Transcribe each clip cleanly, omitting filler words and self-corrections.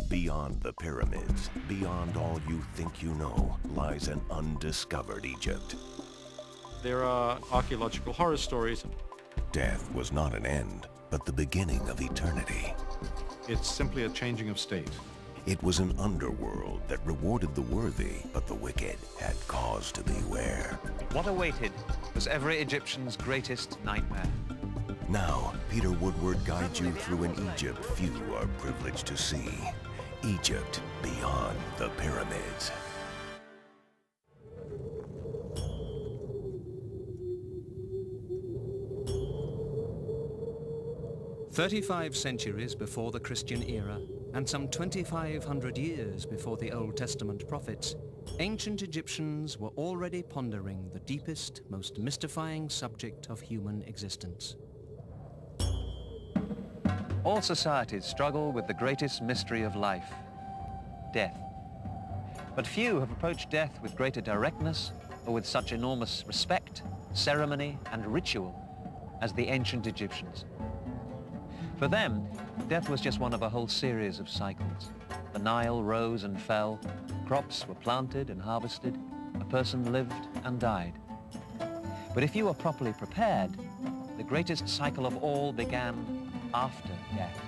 Beyond the pyramids, beyond all you think you know, lies an undiscovered Egypt. There are archaeological horror stories. Death was not an end, but the beginning of eternity. It's simply a changing of state. It was an underworld that rewarded the worthy, but the wicked had cause to beware. What awaited was every Egyptian's greatest nightmare. Now, Peter Woodward guides you through an Egypt few are privileged to see. Egypt beyond the pyramids. "35 centuries before the Christian era, and some 2,500 years before the Old Testament prophets, ancient Egyptians were already pondering the deepest, most mystifying subject of human existence. All societies struggle with the greatest mystery of life, death. But few have approached death with greater directness or with such enormous respect, ceremony, and ritual as the ancient Egyptians. For them, death was just one of a whole series of cycles. The Nile rose and fell, crops were planted and harvested, a person lived and died. But if you were properly prepared, the greatest cycle of all began after death.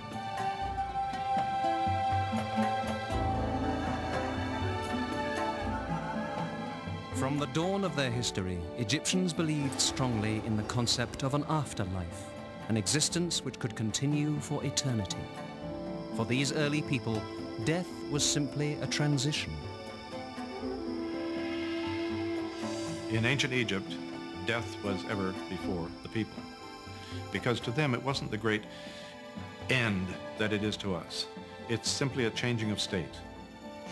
From the dawn of their history, Egyptians believed strongly in the concept of an afterlife, an existence which could continue for eternity. For these early people, death was simply a transition. In ancient Egypt, death was ever before the people, because to them it wasn't the great end that it is to us. It's simply a changing of state.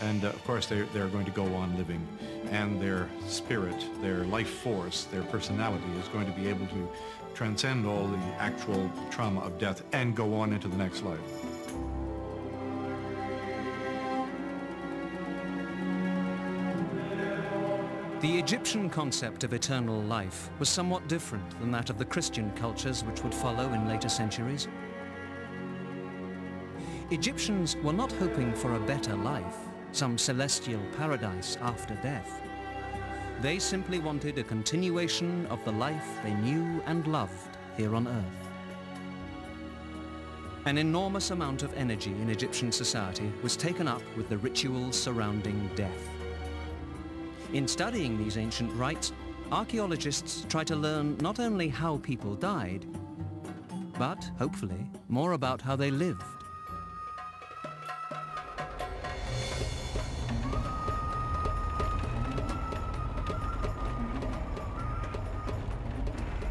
And of course they're going to go on living, and their spirit, their life force, their personality is going to be able to transcend all the actual trauma of death and go on into the next life. The Egyptian concept of eternal life was somewhat different than that of the Christian cultures which would follow in later centuries. Egyptians were not hoping for a better life, some celestial paradise after death. They simply wanted a continuation of the life they knew and loved here on Earth. An enormous amount of energy in Egyptian society was taken up with the rituals surrounding death. In studying these ancient rites, archaeologists try to learn not only how people died, but, hopefully, more about how they lived.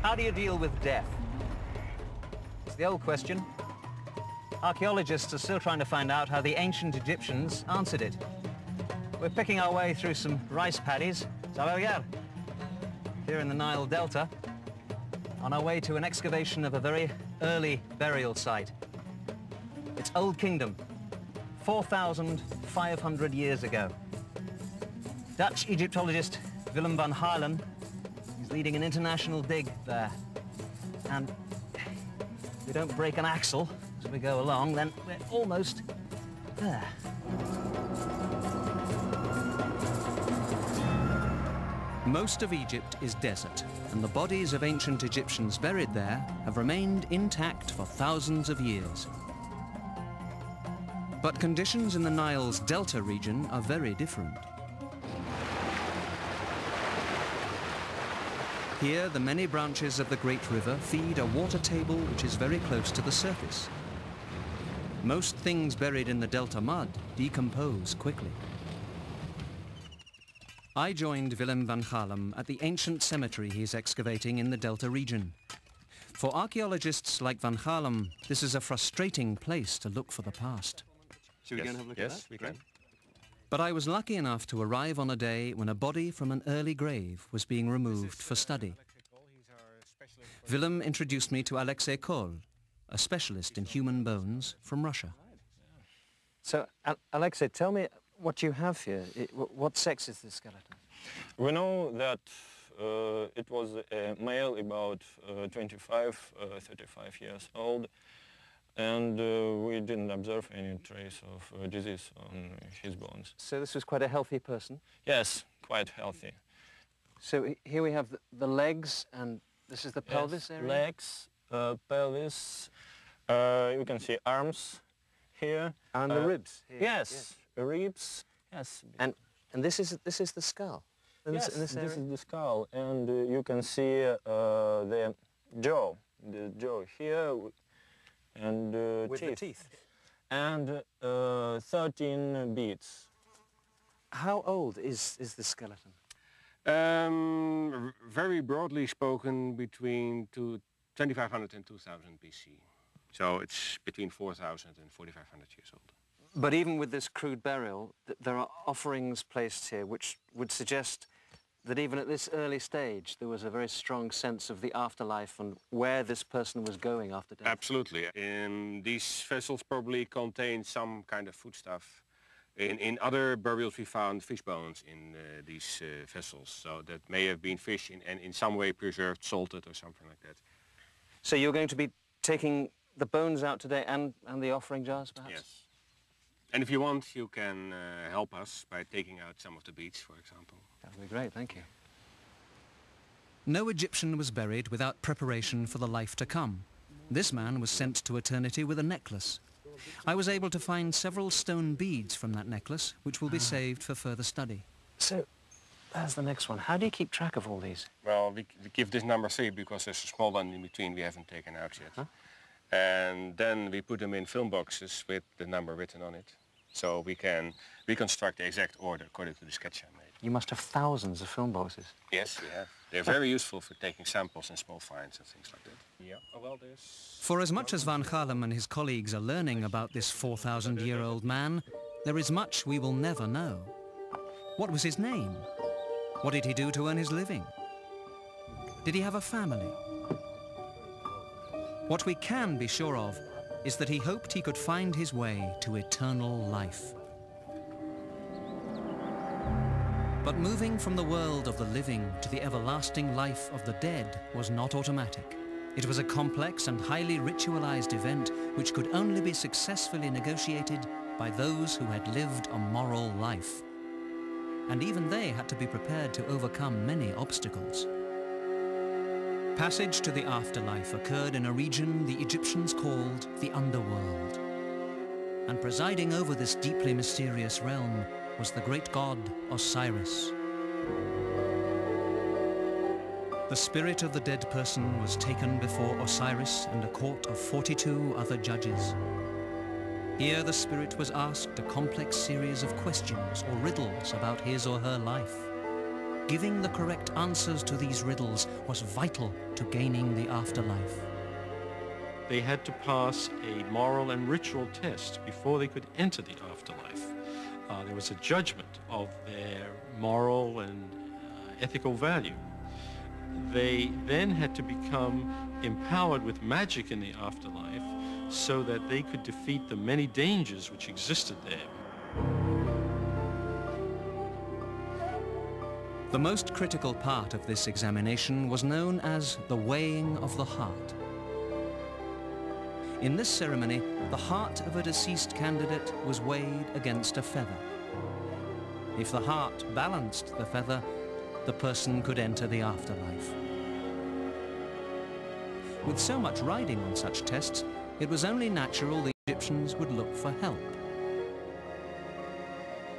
How do you deal with death? It's the old question. Archaeologists are still trying to find out how the ancient Egyptians answered it. We're picking our way through some rice paddies, here in the Nile Delta, on our way to an excavation of a very early burial site. It's Old Kingdom, 4,500 years ago. Dutch Egyptologist Willem van Haarlem is leading an international dig there. And if we don't break an axle as we go along, then we're almost there. Most of Egypt is desert, and the bodies of ancient Egyptians buried there have remained intact for thousands of years. But conditions in the Nile's delta region are very different. Here, the many branches of the great river feed a water table which is very close to the surface. Most things buried in the delta mud decompose quickly. I joined Willem van Haarlem at the ancient cemetery he's excavating in the delta region. For archaeologists like van Haarlem, this is a frustrating place to look for the past. Should we go and have a look at that? Yes, we can. But I was lucky enough to arrive on a day when a body from an early grave was being removed for study. Willem introduced me to Alexei Kohl, a specialist in human bones from Russia. So, Alexei, tell me what you have here. What sex is this skeleton? We know that it was a male about 25, 35 years old. and we didn't observe any trace of disease on his bones. So this was quite a healthy person? Yes, quite healthy. So here we have the legs, and this is the pelvis area? Legs, pelvis, you can see arms here. And the ribs here. Yes, ribs, yes. And this is the skull? Yes, in this area? this is the skull, and you can see the jaw here, and with teeth. the teeth. And 13 beads. How old is the skeleton? Very broadly spoken, between 2500 and 2000 BC. So it's between 4000 and 4500 years old. But even with this crude burial, there are offerings placed here which would suggest that even at this early stage there was a very strong sense of the afterlife and where this person was going after death. Absolutely. These vessels probably contain some kind of foodstuff. In other burials we found fish bones in these vessels, so that may have been fish and in some way preserved, salted or something like that. So you're going to be taking the bones out today and the offering jars, perhaps? Yes. And if you want, you can help us by taking out some of the beads, for example. That would be great, thank you. No Egyptian was buried without preparation for the life to come. This man was sent to eternity with a necklace. I was able to find several stone beads from that necklace, which will be saved for further study. So, there's the next one. How do you keep track of all these? Well, we give this number 3 because there's a small one in between we haven't taken out yet. And then we put them in film boxes with the number written on it. So we can reconstruct the exact order according to the sketch I made. You must have thousands of film boxes. Yes, we have. They're very useful for taking samples and small finds and things like that. Yeah. Oh, well, there's... For as much as Van Gaalem and his colleagues are learning about this 4,000-year-old man, there is much we will never know. What was his name? What did he do to earn his living? Did he have a family? What we can be sure of is that he hoped he could find his way to eternal life. But moving from the world of the living to the everlasting life of the dead was not automatic. It was a complex and highly ritualized event which could only be successfully negotiated by those who had lived a moral life. And even they had to be prepared to overcome many obstacles. Passage to the afterlife occurred in a region the Egyptians called the underworld. And presiding over this deeply mysterious realm was the great god Osiris. The spirit of the dead person was taken before Osiris and a court of 42 other judges. Here the spirit was asked a complex series of questions or riddles about his or her life. Giving the correct answers to these riddles was vital to gaining the afterlife. They had to pass a moral and ritual test before they could enter the afterlife. There was a judgment of their moral and ethical value. They then had to become empowered with magic in the afterlife so that they could defeat the many dangers which existed there. The most critical part of this examination was known as the weighing of the heart. In this ceremony, the heart of a deceased candidate was weighed against a feather. If the heart balanced the feather, the person could enter the afterlife. With so much riding on such tests, it was only natural the Egyptians would look for help.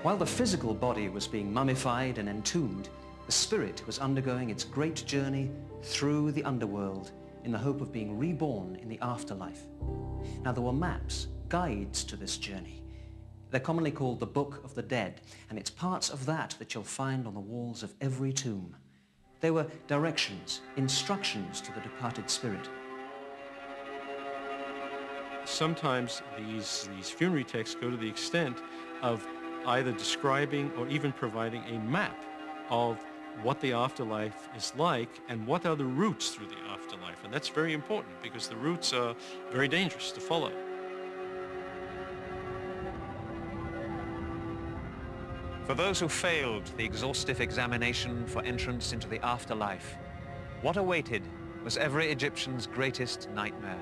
While the physical body was being mummified and entombed, the spirit was undergoing its great journey through the underworld in the hope of being reborn in the afterlife. Now there were maps, guides to this journey. They're commonly called the Book of the Dead, and it's parts of that you'll find on the walls of every tomb. They were directions, instructions to the departed spirit. Sometimes these funerary texts go to the extent of either describing or even providing a map of what the afterlife is like and what are the routes through the afterlife. And that's very important because the routes are very dangerous to follow. For those who failed the exhaustive examination for entrance into the afterlife, what awaited was every Egyptian's greatest nightmare.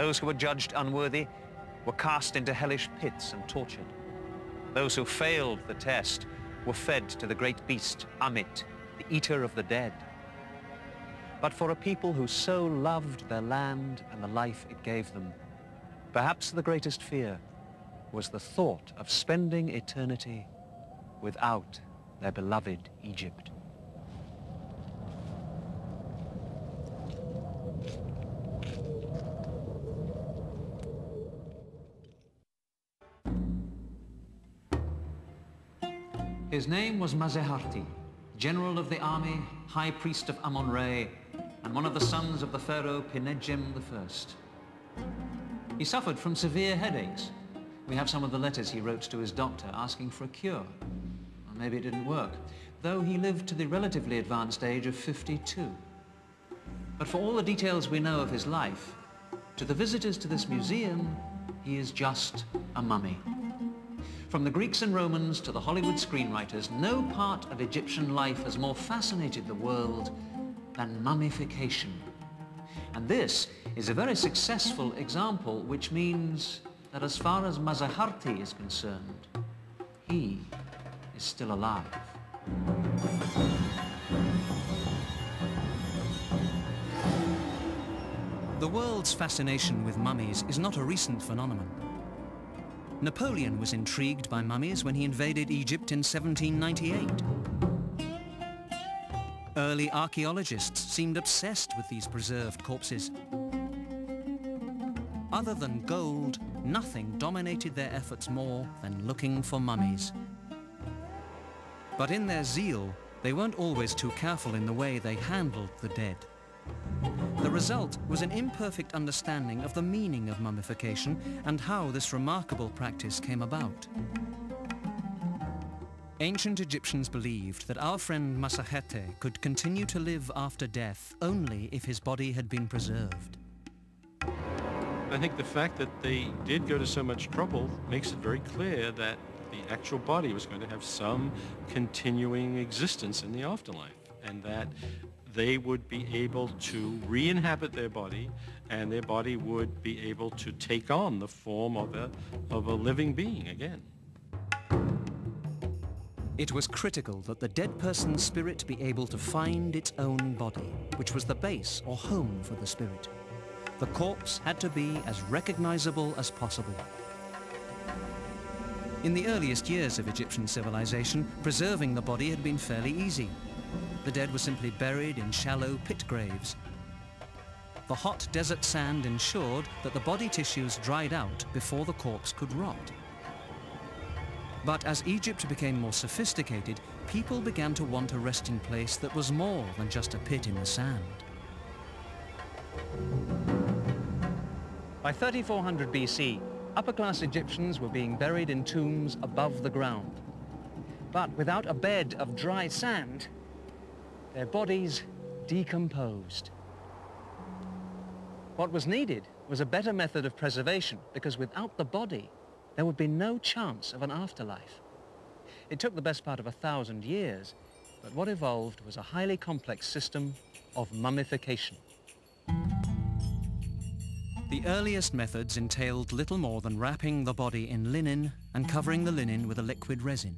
Those who were judged unworthy were cast into hellish pits and tortured. Those who failed the test were fed to the great beast, Amit, the eater of the dead. But for a people who so loved their land and the life it gave them, perhaps the greatest fear was the thought of spending eternity without their beloved Egypt. His name was Maseharti, general of the army, high priest of Amun-Re, and one of the sons of the pharaoh Pinedjem I. He suffered from severe headaches. We have some of the letters he wrote to his doctor asking for a cure. Or maybe it didn't work, though he lived to the relatively advanced age of 52. But for all the details we know of his life, to the visitors to this museum, he is just a mummy. From the Greeks and Romans to the Hollywood screenwriters, no part of Egyptian life has more fascinated the world than mummification. And this is a very successful example, which means that as far as Maseharti is concerned, he is still alive. The world's fascination with mummies is not a recent phenomenon. Napoleon was intrigued by mummies when he invaded Egypt in 1798. Early archaeologists seemed obsessed with these preserved corpses. Other than gold, nothing dominated their efforts more than looking for mummies. But in their zeal, they weren't always too careful in the way they handled the dead. The result was an imperfect understanding of the meaning of mummification and how this remarkable practice came about. Ancient Egyptians believed that our friend Maseharti could continue to live after death only if his body had been preserved. I think the fact that they did go to so much trouble makes it very clear that the actual body was going to have some continuing existence in the afterlife, and that they would be able to re-inhabit their body, and their body would be able to take on the form of a living being again. It was critical that the dead person's spirit be able to find its own body, which was the base or home for the spirit. The corpse had to be as recognizable as possible. In the earliest years of Egyptian civilization, preserving the body had been fairly easy. The dead were simply buried in shallow pit graves. The hot desert sand ensured that the body tissues dried out before the corpse could rot. But as Egypt became more sophisticated, people began to want a resting place that was more than just a pit in the sand. By 3400 BC, upper-class Egyptians were being buried in tombs above the ground. But without a bed of dry sand, their bodies decomposed. What was needed was a better method of preservation, because without the body, there would be no chance of an afterlife. It took the best part of 1,000 years, but what evolved was a highly complex system of mummification. The earliest methods entailed little more than wrapping the body in linen and covering the linen with a liquid resin.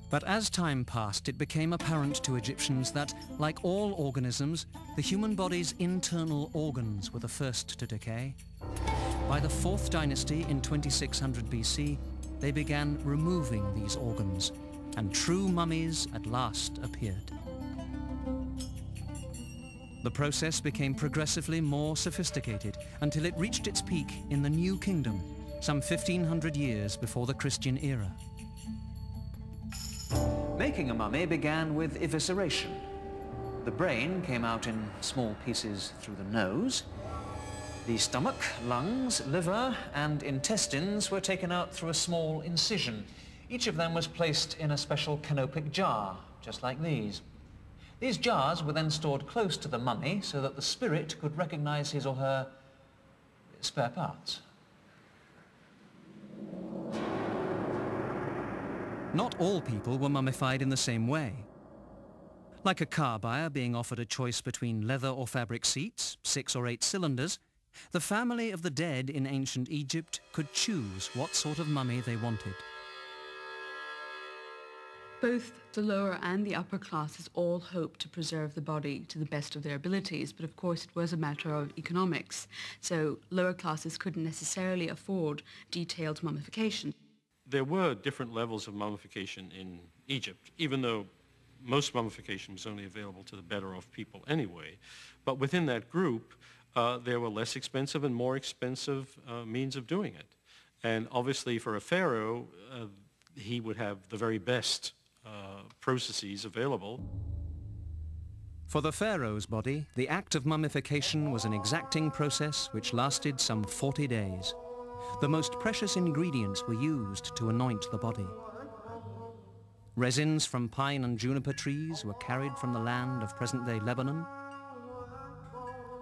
But as time passed, it became apparent to Egyptians that, like all organisms, the human body's internal organs were the first to decay. By the 4th dynasty in 2600 BC, they began removing these organs, and true mummies at last appeared. The process became progressively more sophisticated until it reached its peak in the New Kingdom, some 1500 years before the Christian era. Making a mummy began with evisceration. The brain came out in small pieces through the nose. The stomach, lungs, liver, and intestines were taken out through a small incision. Each of them was placed in a special canopic jar, just like these. These jars were then stored close to the mummy so that the spirit could recognize his or her spare parts. Not all people were mummified in the same way. Like a car buyer being offered a choice between leather or fabric seats, 6 or 8 cylinders, The family of the dead in ancient Egypt could choose what sort of mummy they wanted. Both the lower and the upper classes all hoped to preserve the body to the best of their abilities, but of course it was a matter of economics, so lower classes couldn't necessarily afford detailed mummification. There were different levels of mummification in Egypt, even though most mummification was only available to the better off people anyway. But within that group, there were less expensive and more expensive means of doing it. And obviously for a pharaoh, he would have the very best processes available. For the pharaoh's body, the act of mummification was an exacting process which lasted some 40 days. The most precious ingredients were used to anoint the body. Resins from pine and juniper trees were carried from the land of present-day Lebanon.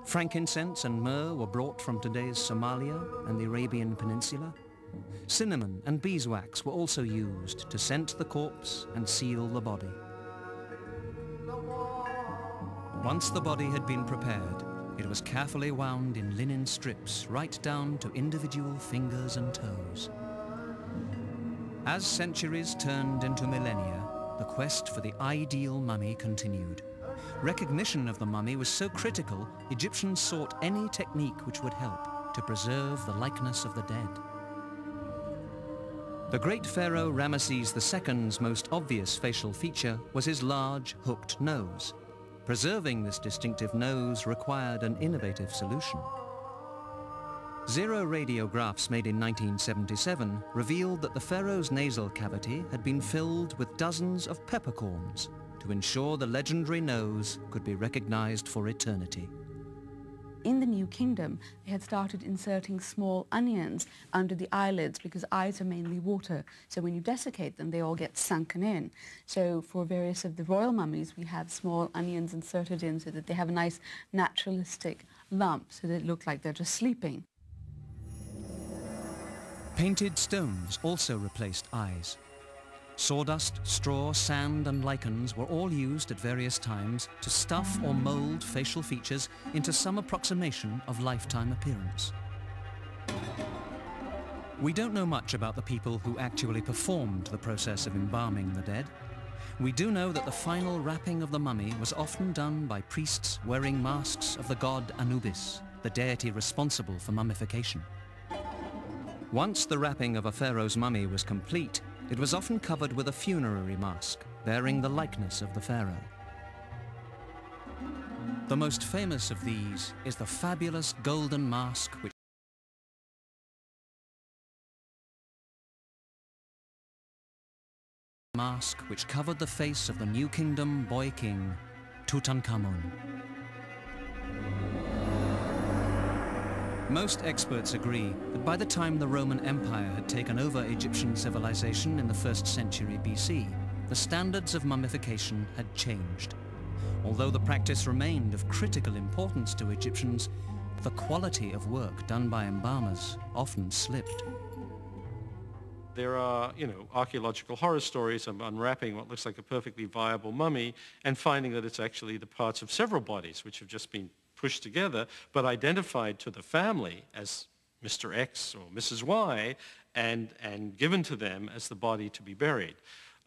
Frankincense and myrrh were brought from today's Somalia and the Arabian Peninsula. Cinnamon and beeswax were also used to scent the corpse and seal the body. Once the body had been prepared, it was carefully wound in linen strips right down to individual fingers and toes. As centuries turned into millennia, the quest for the ideal mummy continued. Recognition of the mummy was so critical, Egyptians sought any technique which would help to preserve the likeness of the dead. The great pharaoh Ramesses II's most obvious facial feature was his large, hooked nose. Preserving this distinctive nose required an innovative solution. Zero radiographs made in 1977 revealed that the pharaoh's nasal cavity had been filled with dozens of peppercorns to ensure the legendary nose could be recognized for eternity. In the New Kingdom, they had started inserting small onions under the eyelids because eyes are mainly water. So when you desiccate them, they all get sunken in. So for various of the royal mummies, we have small onions inserted in so that they have a nice naturalistic lump so that it look like they're just sleeping. Painted stones also replaced eyes. Sawdust, straw, sand and lichens were all used at various times to stuff or mold facial features into some approximation of lifetime appearance. We don't know much about the people who actually performed the process of embalming the dead. We do know that the final wrapping of the mummy was often done by priests wearing masks of the god Anubis, the deity responsible for mummification. Once the wrapping of a pharaoh's mummy was complete, it was often covered with a funerary mask, bearing the likeness of the pharaoh. The most famous of these is the fabulous golden mask which covered the face of the New Kingdom boy king, Tutankhamun. Most experts agree that by the time the Roman Empire had taken over Egyptian civilization in the 1st century BC, the standards of mummification had changed. Although the practice remained of critical importance to Egyptians, the quality of work done by embalmers often slipped. There are, archaeological horror stories of unwrapping what looks like a perfectly viable mummy and finding that it's actually the parts of several bodies which have just been pushed together, but identified to the family as Mr. X or Mrs. Y, and given to them as the body to be buried,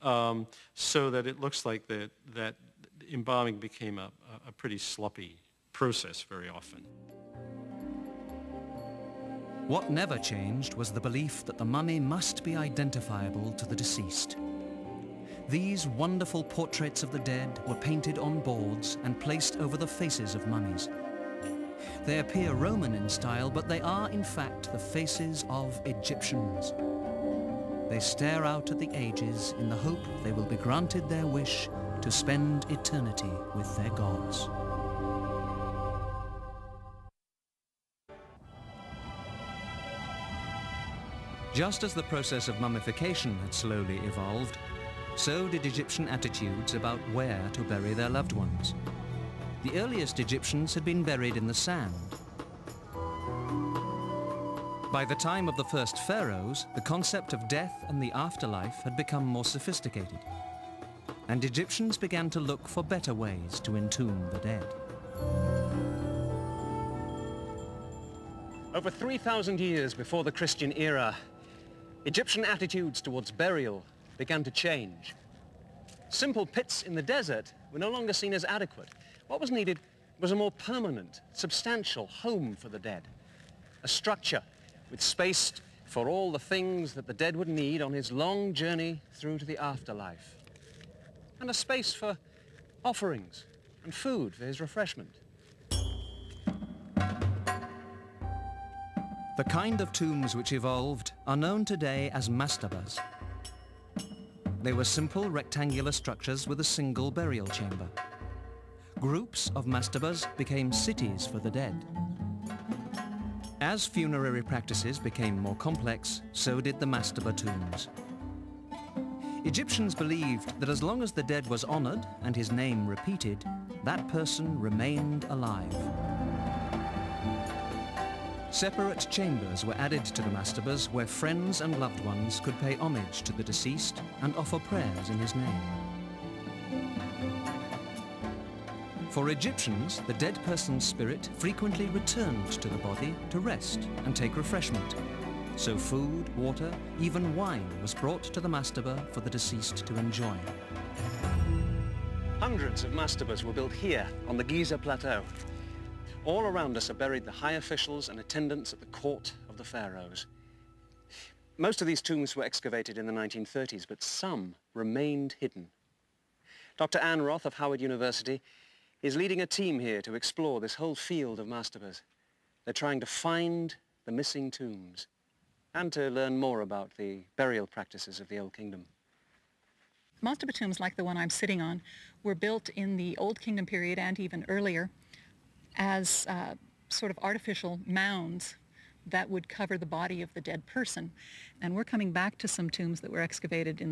so that it looks like that embalming became a pretty sloppy process very often. What never changed was the belief that the mummy must be identifiable to the deceased. These wonderful portraits of the dead were painted on boards and placed over the faces of mummies. They appear Roman in style, but they are in fact the faces of Egyptians. They stare out at the ages in the hope they will be granted their wish to spend eternity with their gods. Just as the process of mummification had slowly evolved, so did Egyptian attitudes about where to bury their loved ones. The earliest Egyptians had been buried in the sand. By the time of the first pharaohs, the concept of death and the afterlife had become more sophisticated, and Egyptians began to look for better ways to entomb the dead. Over 3,000 years before the Christian era, Egyptian attitudes towards burial began to change. Simple pits in the desert were no longer seen as adequate. What was needed was a more permanent, substantial home for the dead. A structure with space for all the things that the dead would need on his long journey through to the afterlife. And a space for offerings and food for his refreshment. The kind of tombs which evolved are known today as mastabas. They were simple rectangular structures with a single burial chamber. Groups of mastabas became cities for the dead. As funerary practices became more complex, so did the mastaba tombs. Egyptians believed that as long as the dead was honored and his name repeated, that person remained alive. Separate chambers were added to the mastabas where friends and loved ones could pay homage to the deceased and offer prayers in his name. For Egyptians, the dead person's spirit frequently returned to the body to rest and take refreshment. So food, water, even wine was brought to the mastaba for the deceased to enjoy. Hundreds of mastabas were built here on the Giza Plateau. All around us are buried the high officials and attendants at the court of the pharaohs. Most of these tombs were excavated in the 1930s, but some remained hidden. Dr. Anne Roth of Howard University is leading a team here to explore this whole field of mastabas. They're trying to find the missing tombs and to learn more about the burial practices of the Old Kingdom. Mastaba tombs like the one I'm sitting on were built in the Old Kingdom period and even earlier as sort of artificial mounds that would cover the body of the dead person. And we're coming back to some tombs that were excavated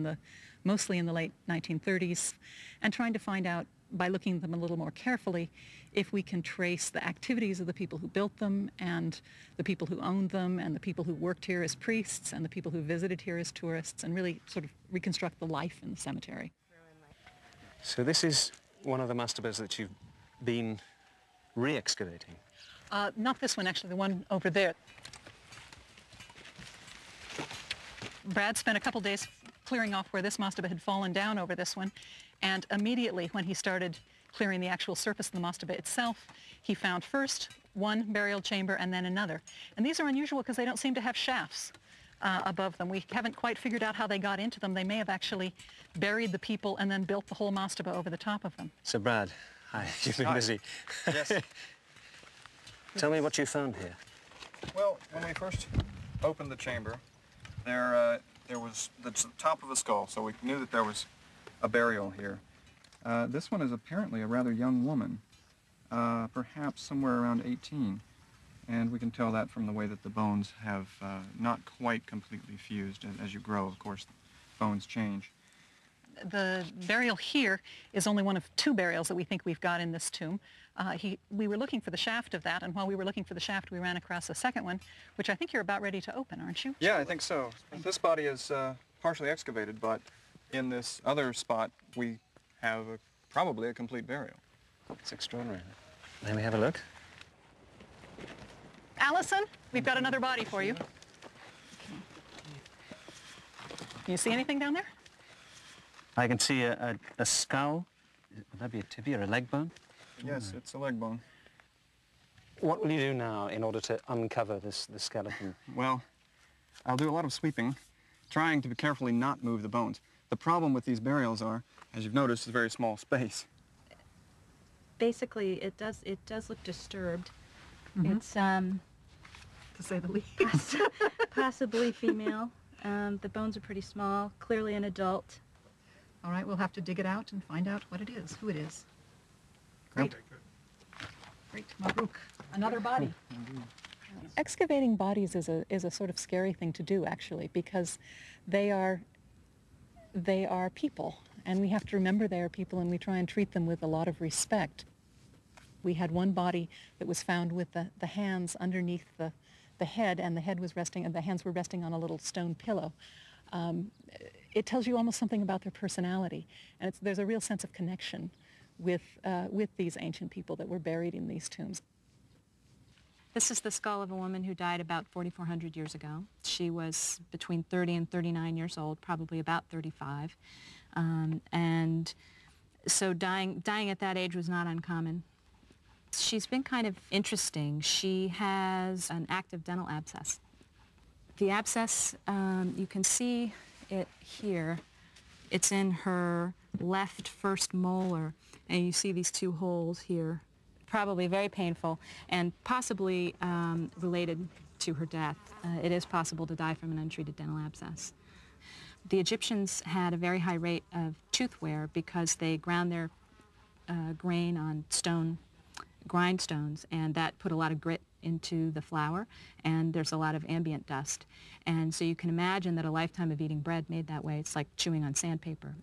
mostly in the late 1930s and trying to find out, by looking at them a little more carefully, if we can trace the activities of the people who built them and the people who owned them and the people who worked here as priests and the people who visited here as tourists, and really sort of reconstruct the life in the cemetery. So this is one of the mastabas that you've been re-excavating? Not this one, actually, the one over there. Brad spent a couple days clearing off where this mastaba had fallen down over this one, and immediately when he started clearing the actual surface of the mastaba itself, he found first one burial chamber and then another. And these are unusual because they don't seem to have shafts above them. We haven't quite figured out how they got into them. They may have actually buried the people and then built the whole mastaba over the top of them. So Brad, hi, you've been busy. Yes. Tell me what you found here. Well, when we first opened the chamber, there was the top of a skull, so we knew that there was a burial here. This one is apparently a rather young woman, perhaps somewhere around 18. And we can tell that from the way that the bones have not quite completely fused. As you grow, of course, bones change. The burial here is only one of two burials that we think we've got in this tomb. We were looking for the shaft of that, and while we were looking for the shaft, we ran across a second one, which I think you're about ready to open, aren't you? Yeah, I think so. This body is partially excavated, but in this other spot, we have probably a complete burial. It's extraordinary. May we have a look? Allison, we've got another body for you. Can you see anything down there? I can see a skull. Would that be a tibia or a leg bone? Yes, it's a leg bone. What will you do now in order to uncover this skeleton? Well, I'll do a lot of sweeping, trying to carefully not move the bones. The problem with these burials are, as you've noticed, it's a very small space. Basically, it does look disturbed. Mm-hmm. It's to say the least. possibly female. The bones are pretty small, clearly an adult. All right, we'll have to dig it out and find out what it is, who it is. Great. Great, Mabruk. Another body. Excavating bodies is a sort of scary thing to do, actually, because they are people, and we have to remember they are people, and we try and treat them with a lot of respect. We had one body that was found with the hands underneath the head, and the head was resting, and the hands were resting on a little stone pillow. It tells you almost something about their personality, and there's a real sense of connection with these ancient people that were buried in these tombs. This is the skull of a woman who died about 4,400 years ago. She was between 30 and 39 years old, probably about 35. And so dying at that age was not uncommon. She's been kind of interesting. She has an active dental abscess. The abscess, you can see it here. It's in her left first molar, and you see these two holes here. Probably very painful and possibly related to her death. It is possible to die from an untreated dental abscess. The Egyptians had a very high rate of tooth wear because they ground their grain on stone grindstones, and that put a lot of grit into the flour, and there's a lot of ambient dust. And so you can imagine that a lifetime of eating bread made that way, it's like chewing on sandpaper.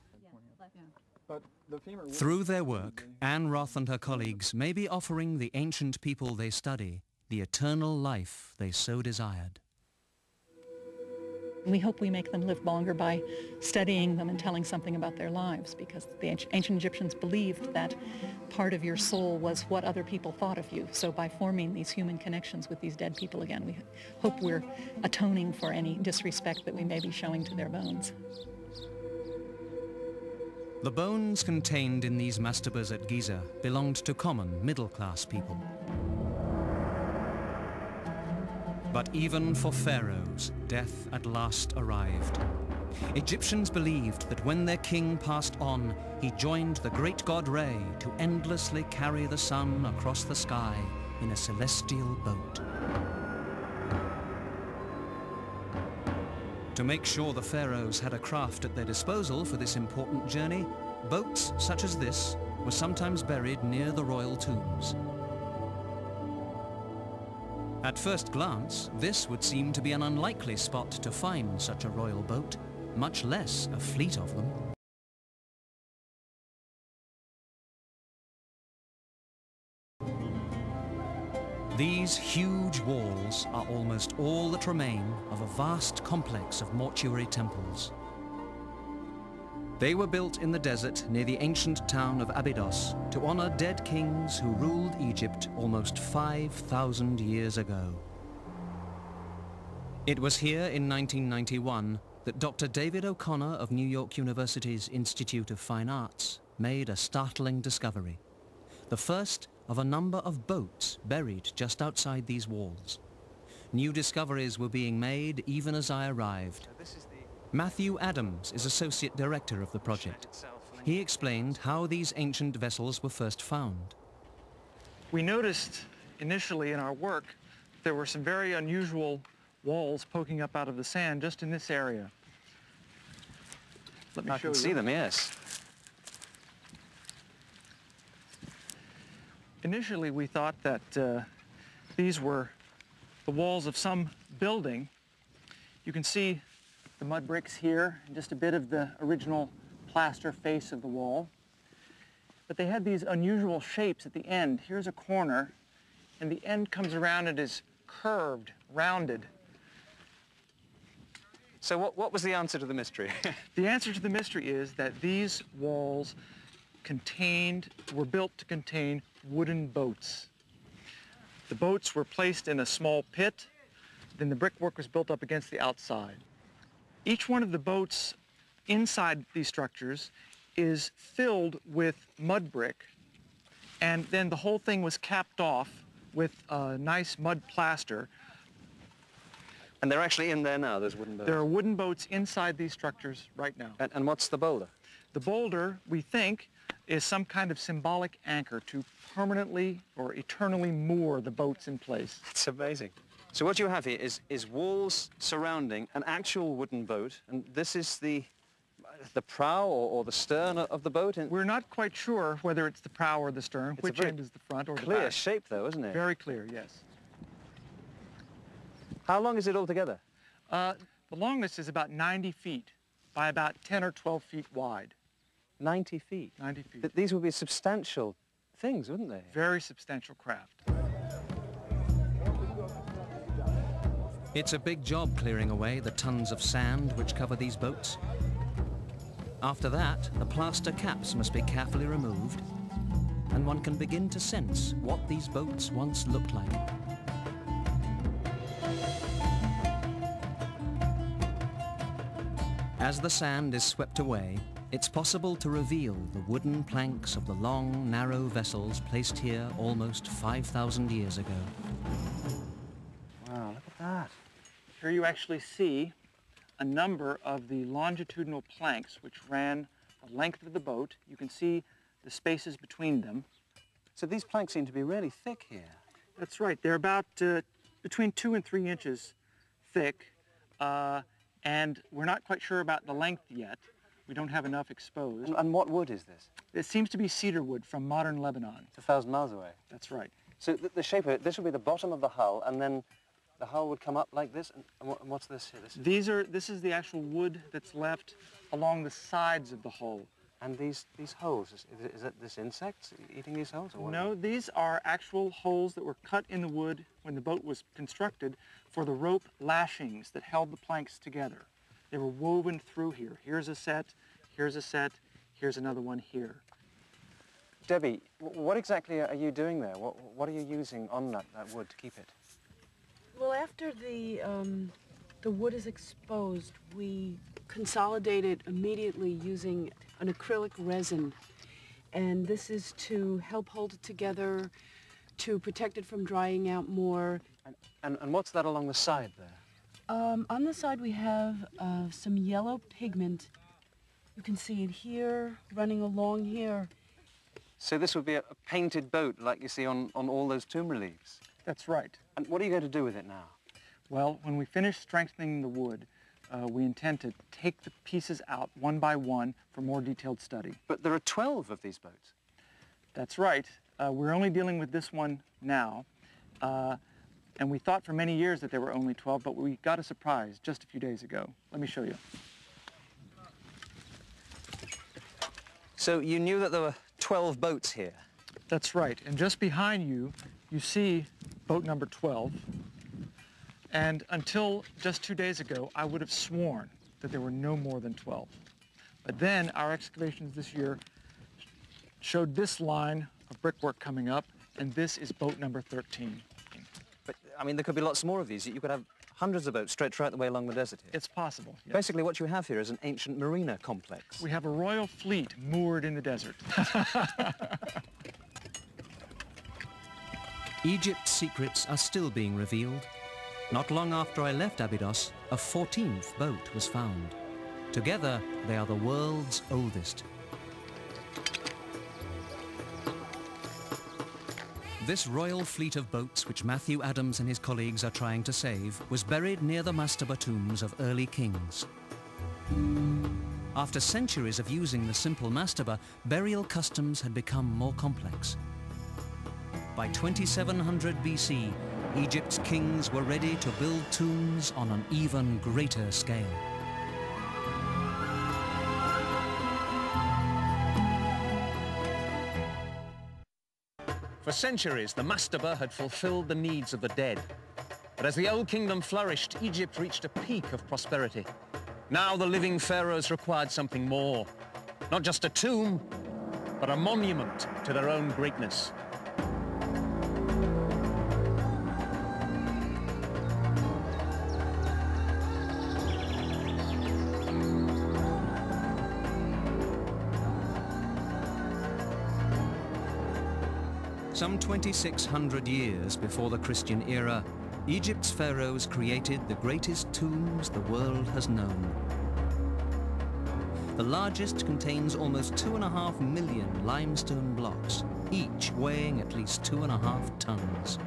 Through their work, Anne Roth and her colleagues may be offering the ancient people they study the eternal life they so desired. We hope we make them live longer by studying them and telling something about their lives, because the ancient Egyptians believed that part of your soul was what other people thought of you. So by forming these human connections with these dead people again, we hope we're atoning for any disrespect that we may be showing to their bones. The bones contained in these mastabas at Giza belonged to common middle-class people. But even for pharaohs, death at last arrived. Egyptians believed that when their king passed on, he joined the great god Re to endlessly carry the sun across the sky in a celestial boat. To make sure the pharaohs had a craft at their disposal for this important journey, boats such as this were sometimes buried near the royal tombs. At first glance, this would seem to be an unlikely spot to find such a royal boat, much less a fleet of them. These huge walls are almost all that remain of a vast complex of mortuary temples. They were built in the desert near the ancient town of Abydos to honor dead kings who ruled Egypt almost 5,000 years ago. It was here in 1991 that Dr. David O'Connor of New York University's Institute of Fine Arts made a startling discovery. The first of a number of boats buried just outside these walls. New discoveries were being made even as I arrived. Matthew Adams is Associate Director of the project. He explained how these ancient vessels were first found. We noticed initially in our work there were some very unusual walls poking up out of the sand just in this area. Let me show you. I can see them, yes. Initially, we thought that these were the walls of some building. You can see the mud bricks here, and just a bit of the original plaster face of the wall. But they had these unusual shapes at the end. Here's a corner, and the end comes around and is curved, rounded. So what was the answer to the mystery? The answer to the mystery is that these walls were built to contain wooden boats. The boats were placed in a small pit, then the brickwork was built up against the outside. Each one of the boats inside these structures is filled with mud brick, and then the whole thing was capped off with a nice mud plaster. And they're actually in there now, those wooden boats? There are wooden boats inside these structures right now. And what's the boulder? The boulder, we think, is some kind of symbolic anchor to permanently or eternally moor the boats in place. It's amazing. So what you have here is walls surrounding an actual wooden boat, and this is the prow or the stern of the boat? We're not quite sure whether it's the prow or the stern, which end is the front or the back. Clear shape though, isn't it? Very clear, yes. How long is it altogether? The longest is about 90 feet by about 10 or 12 feet wide. 90 feet? 90 feet. These would be substantial things, wouldn't they? Very substantial craft. It's a big job clearing away the tons of sand which cover these boats. After that, the plaster caps must be carefully removed, and one can begin to sense what these boats once looked like. As the sand is swept away, it's possible to reveal the wooden planks of the long, narrow vessels placed here almost 5,000 years ago. Wow, look at that. Here you actually see a number of the longitudinal planks which ran the length of the boat. You can see the spaces between them. So these planks seem to be really thick here. That's right. They're about between 2 and 3 inches thick, and we're not quite sure about the length yet. We don't have enough exposed. And what wood is this? It seems to be cedar wood from modern Lebanon. It's 1,000 miles away. That's right. So the shape of it, this would be the bottom of the hull, and then the hull would come up like this. And what's this here? This is the actual wood that's left along the sides of the hull. And these holes, is it this insects eating these holes? Or what? No, these are actual holes that were cut in the wood when the boat was constructed for the rope lashings that held the planks together. They were woven through here. Here's a set, here's another one here. Debbie, what exactly are you doing there? What are you using on that wood to keep it? Well, after the wood is exposed, we consolidate it immediately using an acrylic resin. And this is to help hold it together, to protect it from drying out more. And what's that along the side there? On the side we have some yellow pigment. You can see it here, running along here. So this would be a painted boat like you see on all those tomb reliefs? That's right. And what are you going to do with it now? Well, when we finish strengthening the wood, we intend to take the pieces out one by one for more detailed study. But there are 12 of these boats. That's right. We're only dealing with this one now. And we thought for many years that there were only 12, but we got a surprise just a few days ago. Let me show you. So you knew that there were 12 boats here? That's right. And just behind you, you see boat number 12. And until just 2 days ago, I would have sworn that there were no more than 12. But then our excavations this year showed this line of brickwork coming up, and this is boat number 13. But, I mean, there could be lots more of these. You could have hundreds of boats stretched right the way along the desert here. It's possible, yes. Basically, what you have here is an ancient marina complex. We have a royal fleet moored in the desert. Egypt's secrets are still being revealed. Not long after I left Abydos, a 14th boat was found. Together, they are the world's oldest. This royal fleet of boats, which Matthew Adams and his colleagues are trying to save, was buried near the mastaba tombs of early kings. After centuries of using the simple mastaba, burial customs had become more complex. By 2700 BC, Egypt's kings were ready to build tombs on an even greater scale. For centuries, the mastaba had fulfilled the needs of the dead. But as the Old Kingdom flourished, Egypt reached a peak of prosperity. Now the living pharaohs required something more. Not just a tomb, but a monument to their own greatness. Some 2,600 years before the Christian era, Egypt's pharaohs created the greatest tombs the world has known. The largest contains almost 2.5 million limestone blocks, each weighing at least 2.5 tons.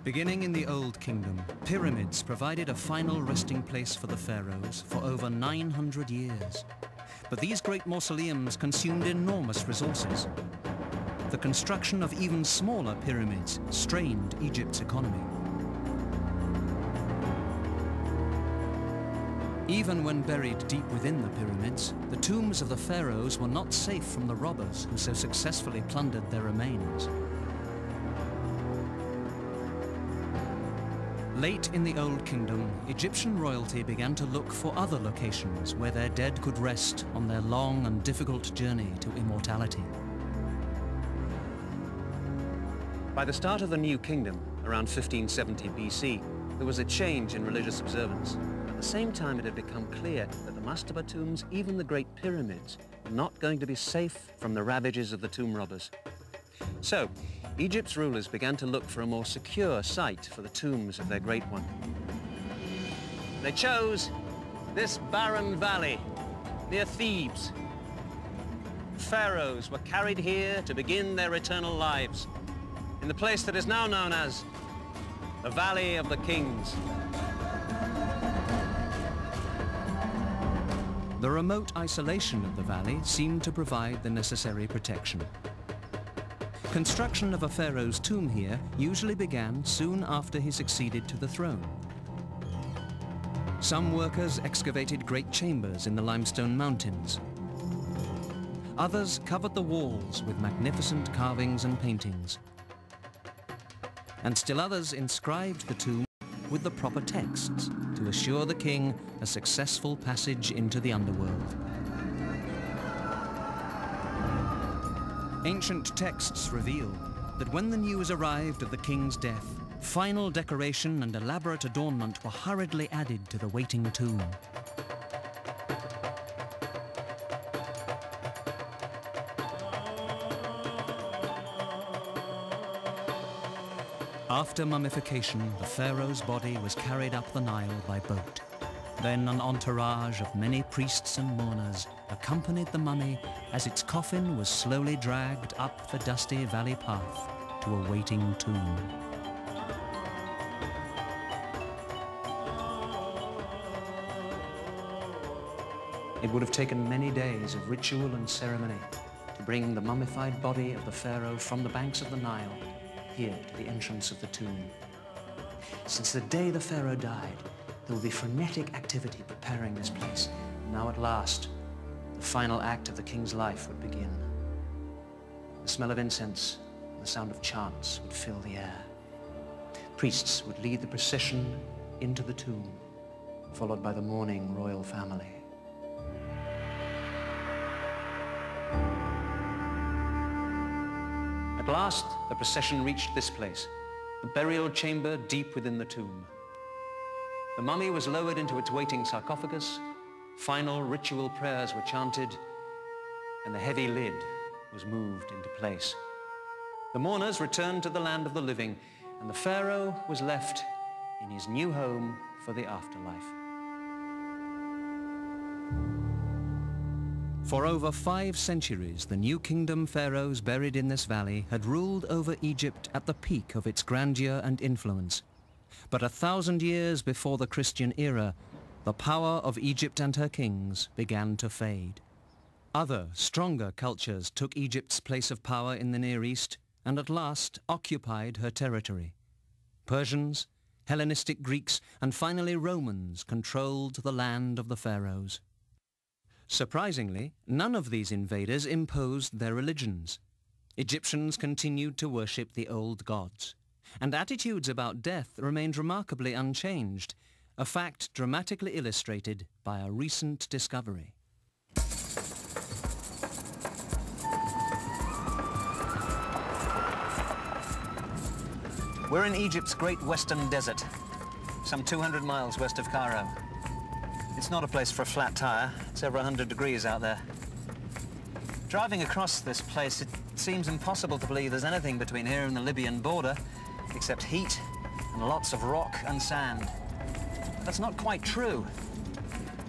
Beginning in the Old Kingdom, pyramids provided a final resting place for the pharaohs for over 900 years. But these great mausoleums consumed enormous resources. The construction of even smaller pyramids strained Egypt's economy. Even when buried deep within the pyramids, the tombs of the pharaohs were not safe from the robbers who so successfully plundered their remains. Late in the Old Kingdom, Egyptian royalty began to look for other locations where their dead could rest on their long and difficult journey to immortality. By the start of the New Kingdom, around 1570 BC, there was a change in religious observance. At the same time, it had become clear that the mastaba tombs, even the Great Pyramids, were not going to be safe from the ravages of the tomb robbers. So, Egypt's rulers began to look for a more secure site for the tombs of their Great One. They chose this barren valley near Thebes. Pharaohs were carried here to begin their eternal lives in the place that is now known as the Valley of the Kings. The remote isolation of the valley seemed to provide the necessary protection. Construction of a pharaoh's tomb here usually began soon after he succeeded to the throne. Some workers excavated great chambers in the limestone mountains. Others covered the walls with magnificent carvings and paintings. And still others inscribed the tomb with the proper texts to assure the king a successful passage into the underworld. Ancient texts reveal that when the news arrived of the king's death, final decoration and elaborate adornment were hurriedly added to the waiting tomb. After mummification, the pharaoh's body was carried up the Nile by boat. Then an entourage of many priests and mourners accompanied the mummy as its coffin was slowly dragged up the dusty valley path to a waiting tomb. It would have taken many days of ritual and ceremony to bring the mummified body of the pharaoh from the banks of the Nile here to the entrance of the tomb. Since the day the pharaoh died, there would be frenetic activity preparing this place. Now at last, the final act of the king's life would begin. The smell of incense and the sound of chants would fill the air. Priests would lead the procession into the tomb, followed by the mourning royal family. At last, the procession reached this place, the burial chamber deep within the tomb. The mummy was lowered into its waiting sarcophagus, final ritual prayers were chanted, and the heavy lid was moved into place. The mourners returned to the land of the living, and the pharaoh was left in his new home for the afterlife. For over 5 centuries, the New Kingdom pharaohs buried in this valley had ruled over Egypt at the peak of its grandeur and influence. But 1,000 years before the Christian era, the power of Egypt and her kings began to fade. Other, stronger cultures took Egypt's place of power in the Near East and at last occupied her territory. Persians, Hellenistic Greeks, and finally Romans controlled the land of the pharaohs. Surprisingly, none of these invaders imposed their religions. Egyptians continued to worship the old gods, and attitudes about death remained remarkably unchanged, a fact dramatically illustrated by a recent discovery. We're in Egypt's Great Western Desert, some 200 miles west of Cairo. It's not a place for a flat tire. It's over 100 degrees out there. Driving across this place, it seems impossible to believe there's anything between here and the Libyan border except heat and lots of rock and sand. But that's not quite true.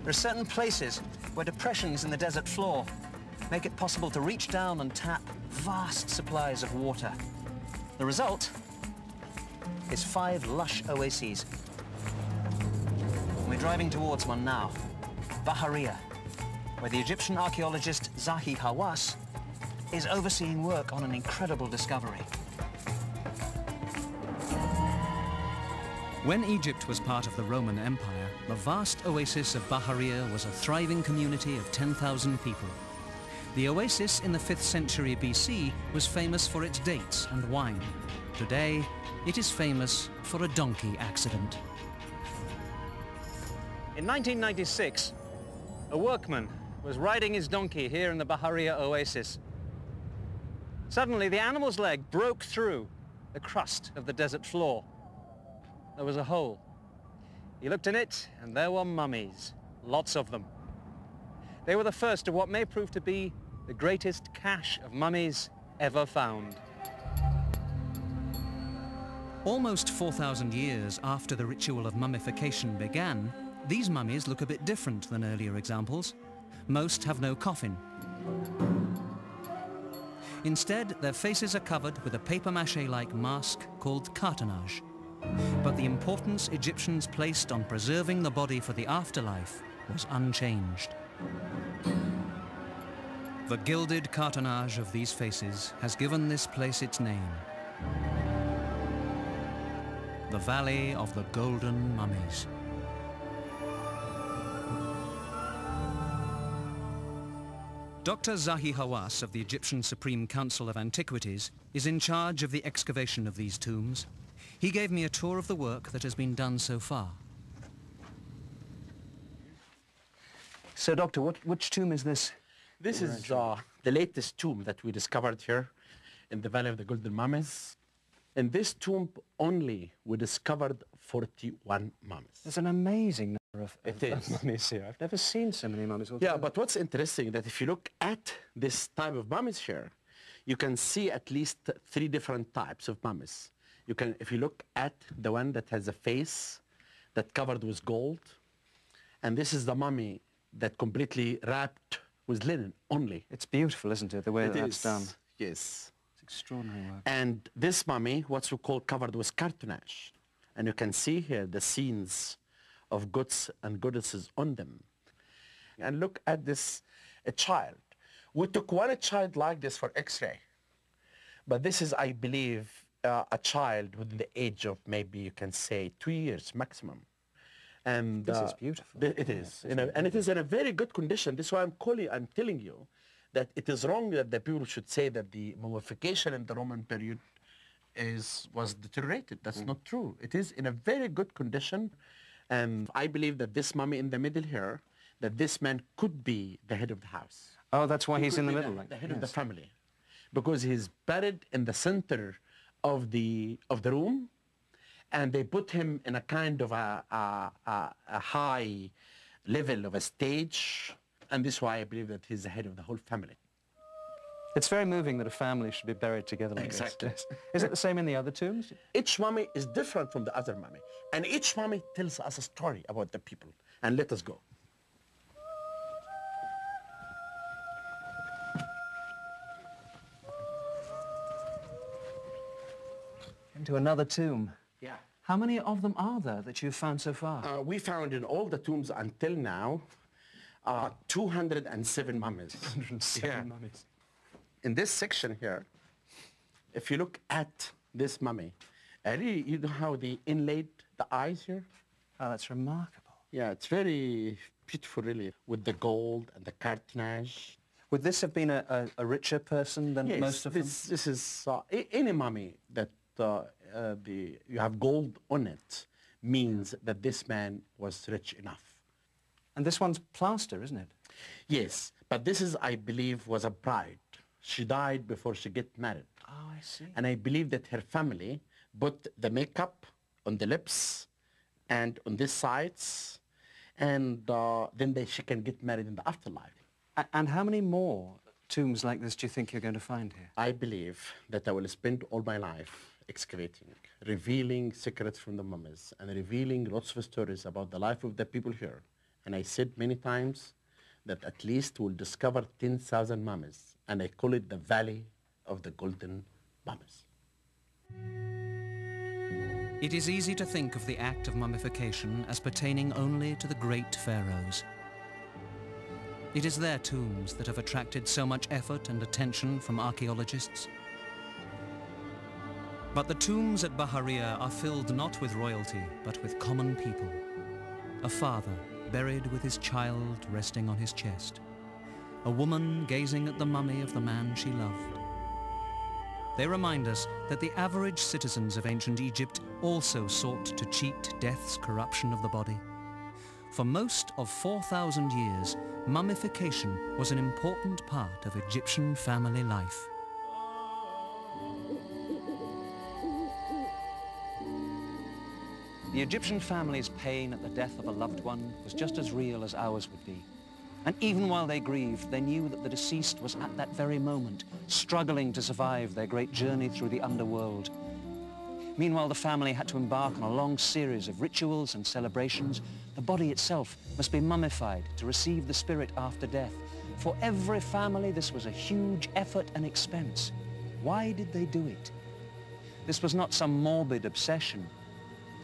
There are certain places where depressions in the desert floor make it possible to reach down and tap vast supplies of water. The result is 5 lush oases. We're driving towards one now, Bahariya, where the Egyptian archaeologist Zahi Hawass is overseeing work on an incredible discovery. When Egypt was part of the Roman Empire, the vast oasis of Bahariya was a thriving community of 10,000 people. The oasis in the 5th century BC was famous for its dates and wine. Today, it is famous for a donkey accident. In 1996, a workman was riding his donkey here in the Bahariya oasis. Suddenly, the animal's leg broke through the crust of the desert floor. There was a hole He looked in it, and there were mummies. Lots of them. They were the first of what may prove to be the greatest cache of mummies ever found. Almost 4,000 years after the ritual of mummification began, these mummies look a bit different than earlier examples. Most have no coffin. Instead, their faces are covered with a papier-mâché-like mask called cartonnage. But the importance Egyptians placed on preserving the body for the afterlife was unchanged. The gilded cartonnage of these faces has given this place its name. The Valley of the Golden Mummies. Dr. Zahi Hawass of the Egyptian Supreme Council of Antiquities is in charge of the excavation of these tombs. He gave me a tour of the work that has been done so far. So, Doctor, which tomb is this? This is the latest tomb that we discovered here in the Valley of the Golden Mummies. In this tomb only, we discovered 41 mummies. There's an amazing number of is. mummies here. I've never seen so many mummies. Yeah, but what's interesting that if you look at this type of mummies here, you can see at least 3 different types of mummies. You can, if you look at the one that has a face that covered with gold, and this is the mummy that completely wrapped with linen only. It's beautiful, isn't it, the way that's done? Yes. Extraordinary work. And this mummy, what's we call covered with cartonnage. And you can see here the scenes of gods and goddesses on them. And look at this, a child. We took one child like this for X-ray. But this is, I believe, a child within the age of maybe you can say 2 years maximum. And this is beautiful. It is, and it is in a very good condition. This is why I'm telling you that it is wrong that the people should say that the mummification in the Roman period was deteriorated. That's not true. It is in a very good condition, and I believe that this mummy in the middle here, that this man could be the head of the house. Oh, that's why he's in the middle. The head of the family, because he's buried in the center of the room, and they put him in a kind of a high level of a stage. And this is why I believe that he's the head of the whole family. It's very moving that a family should be buried together like Exactly. this. Is it the same in the other tombs? Each mummy is different from the other mummy. And each mummy tells us a story about the people. And let us go. Into another tomb. Yeah. How many of them are there that you've found so far? We found in all the tombs until now 207 mummies. 207 mummies. In this section here, if you look at this mummy, really, you know how they inlaid the eyes here? Oh, that's remarkable. Yeah, it's very beautiful, really, with the gold and the cartonnage. Would this have been a richer person than Yes, most of them? This is any mummy that you have gold on it means that this man was rich enough. And this one's plaster, isn't it? Yes, but this is, I believe, was a bride. She died before she get married. Oh, I see. And I believe that her family put the makeup on the lips and on these sides, and then she can get married in the afterlife. And how many more tombs like this do you think you're going to find here? I believe that I will spend all my life excavating, revealing secrets from the mummies, and revealing lots of stories about the life of the people here. And I said many times that at least we'll discover 10,000 mummies, and I call it the Valley of the Golden Mummies. It is easy to think of the act of mummification as pertaining only to the great pharaohs. It is their tombs that have attracted so much effort and attention from archaeologists. But the tombs at Bahariya are filled not with royalty, but with common people. A father buried with his child resting on his chest. A woman gazing at the mummy of the man she loved. They remind us that the average citizens of ancient Egypt also sought to cheat death's corruption of the body. For most of 4,000 years, mummification was an important part of Egyptian family life. The Egyptian family's pain at the death of a loved one was just as real as ours would be. And even while they grieved, they knew that the deceased was at that very moment struggling to survive their great journey through the underworld. Meanwhile, the family had to embark on a long series of rituals and celebrations. The body itself must be mummified to receive the spirit after death. For every family, this was a huge effort and expense. Why did they do it? This was not some morbid obsession.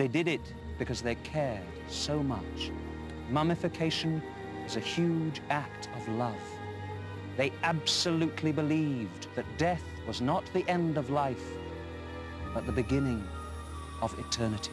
They did it because they cared so much. Mummification was a huge act of love. They absolutely believed that death was not the end of life, but the beginning of eternity.